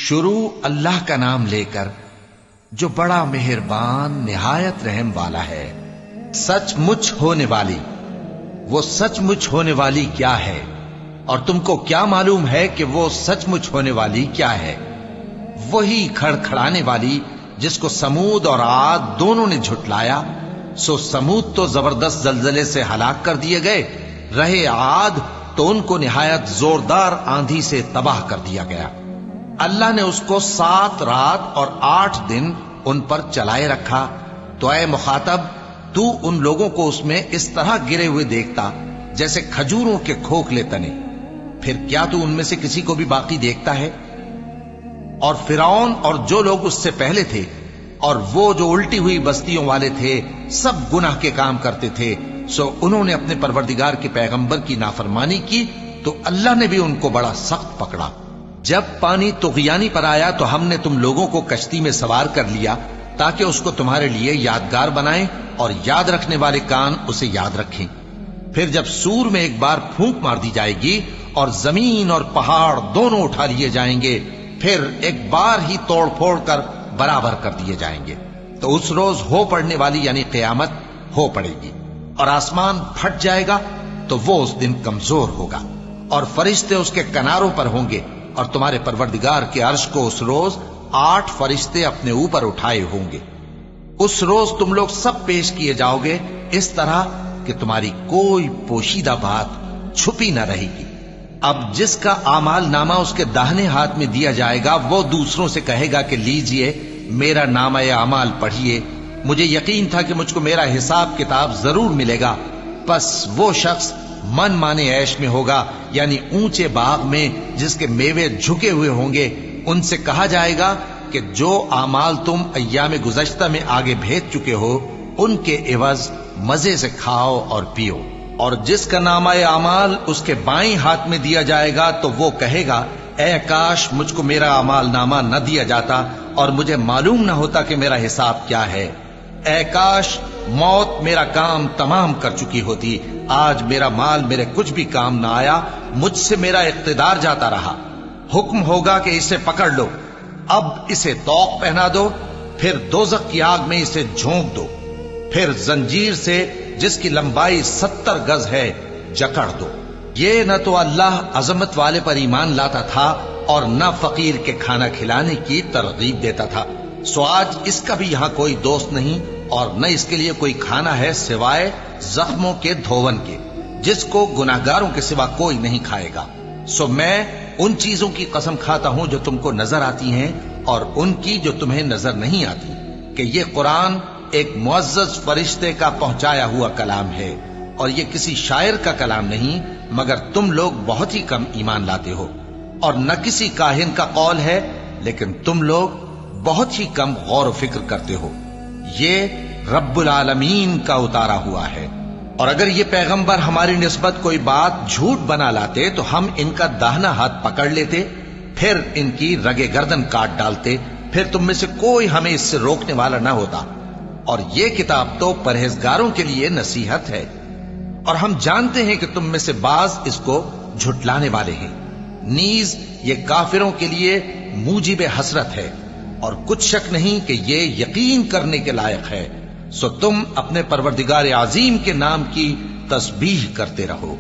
شروع اللہ کا نام لے کر جو بڑا مہربان نہایت رحم والا ہے۔ سچ مچ ہونے والی، وہ سچ مچ ہونے والی کیا ہے؟ اور تم کو کیا معلوم ہے کہ وہ سچ مچ ہونے والی کیا ہے؟ وہی کھڑکھڑانے والی جس کو سمود اور عاد دونوں نے جھٹلایا۔ سو سمود تو زبردست زلزلے سے ہلاک کر دیے گئے، رہے عاد تو ان کو نہایت زوردار آندھی سے تباہ کر دیا گیا۔ اللہ نے اس کو 7 رات اور 8 دن ان پر چلائے رکھا۔ تو اے مخاطب، تو ان لوگوں کو اس میں اس طرح گرے ہوئے دیکھتا جیسے کھجوروں کے کھوکھلے تنے، پھر کیا تو ان میں سے کسی کو بھی باقی دیکھتا ہے؟ اور فرعون اور جو لوگ اس سے پہلے تھے اور وہ جو الٹی ہوئی بستیوں والے تھے، سب گناہ کے کام کرتے تھے، سو انہوں نے اپنے پروردگار کے پیغمبر کی نافرمانی کی تو اللہ نے بھی ان کو بڑا سخت پکڑا۔ جب پانی طغیانی پر آیا تو ہم نے تم لوگوں کو کشتی میں سوار کر لیا تاکہ اس کو تمہارے لیے یادگار بنائیں اور یاد رکھنے والے کان اسے یاد رکھیں۔ پھر جب سور میں ایک بار پھونک مار دی جائے گی اور زمین اور پہاڑ دونوں اٹھا لیے جائیں گے، پھر ایک بار ہی توڑ پھوڑ کر برابر کر دیے جائیں گے، تو اس روز ہو پڑنے والی یعنی قیامت ہو پڑے گی، اور آسمان پھٹ جائے گا تو وہ اس دن کمزور ہوگا، اور فرشتے اس کے کناروں پر ہوں گے، اور تمہارے پروردگار کے عرش کو اس روز 8 فرشتے اپنے اوپر اٹھائے ہوں گے۔ اس روز تم لوگ سب پیش کیے جاؤ گے اس طرح کہ تمہاری کوئی پوشیدہ بات چھپی نہ رہے گی۔ اب جس کا اعمال نامہ اس کے داہنے ہاتھ میں دیا جائے گا، وہ دوسروں سے کہے گا کہ لیجئے میرا نامہ اعمال پڑھیے، مجھے یقین تھا کہ مجھ کو میرا حساب کتاب ضرور ملے گا۔ پس وہ شخص من مانے عیش میں ہوگا، یعنی اونچے باغ میں جس کے میوے جھکے ہوئے ہوں گے۔ ان سے کہا جائے گا کہ جو اعمال تم ایام گزشتہ میں آگے بھیج چکے ہو، ان کے عوض مزے سے کھاؤ اور پیو۔ اور جس کا نامہ اعمال اس کے بائیں ہاتھ میں دیا جائے گا تو وہ کہے گا، اے کاش مجھ کو میرا اعمال نامہ نہ دیا جاتا اور مجھے معلوم نہ ہوتا کہ میرا حساب کیا ہے۔ اے کاش موت میرا کام تمام کر چکی ہوتی، آج میرا مال میرے کچھ بھی کام نہ آیا، مجھ سے میرا اقتدار جاتا رہا۔ حکم ہوگا کہ اسے پکڑ لو، اب اسے طوق پہنا دو، پھر دوزخ کی آگ میں اسے جھونک دو، پھر زنجیر سے جس کی لمبائی 70 گز ہے جکڑ دو۔ یہ نہ تو اللہ عظمت والے پر ایمان لاتا تھا اور نہ فقیر کے کھانا کھلانے کی ترغیب دیتا تھا، سو آج اس کا بھی یہاں کوئی دوست نہیں اور نہ اس کے لیے کوئی کھانا ہے سوائے زخموں کے دھون کے، جس کو گناہگاروں کے سوا کوئی نہیں کھائے گا۔ سو میں ان چیزوں کی قسم کھاتا ہوں جو تم کو نظر آتی ہیں اور ان کی جو تمہیں نظر نہیں آتی، کہ یہ قرآن ایک معزز فرشتے کا پہنچایا ہوا کلام ہے، اور یہ کسی شاعر کا کلام نہیں، مگر تم لوگ بہت ہی کم ایمان لاتے ہو، اور نہ کسی کاہن کا قول ہے، لیکن تم لوگ بہت ہی کم غور و فکر کرتے ہو۔ یہ رب العالمین کا اتارا ہوا ہے، اور اگر یہ پیغمبر ہماری نسبت کوئی بات جھوٹ بنا لاتے تو ہم ان کا داہنا ہاتھ پکڑ لیتے، پھر ان کی رگے گردن کاٹ ڈالتے، پھر تم میں سے کوئی ہمیں اس سے روکنے والا نہ ہوتا۔ اور یہ کتاب تو پرہیزگاروں کے لیے نصیحت ہے، اور ہم جانتے ہیں کہ تم میں سے بعض اس کو جھٹلانے والے ہیں، نیز یہ کافروں کے لیے موجب حسرت ہے، اور کچھ شک نہیں کہ یہ یقین کرنے کے لائق ہے۔ سو تم اپنے پروردگار عظیم کے نام کی تسبیح کرتے رہو۔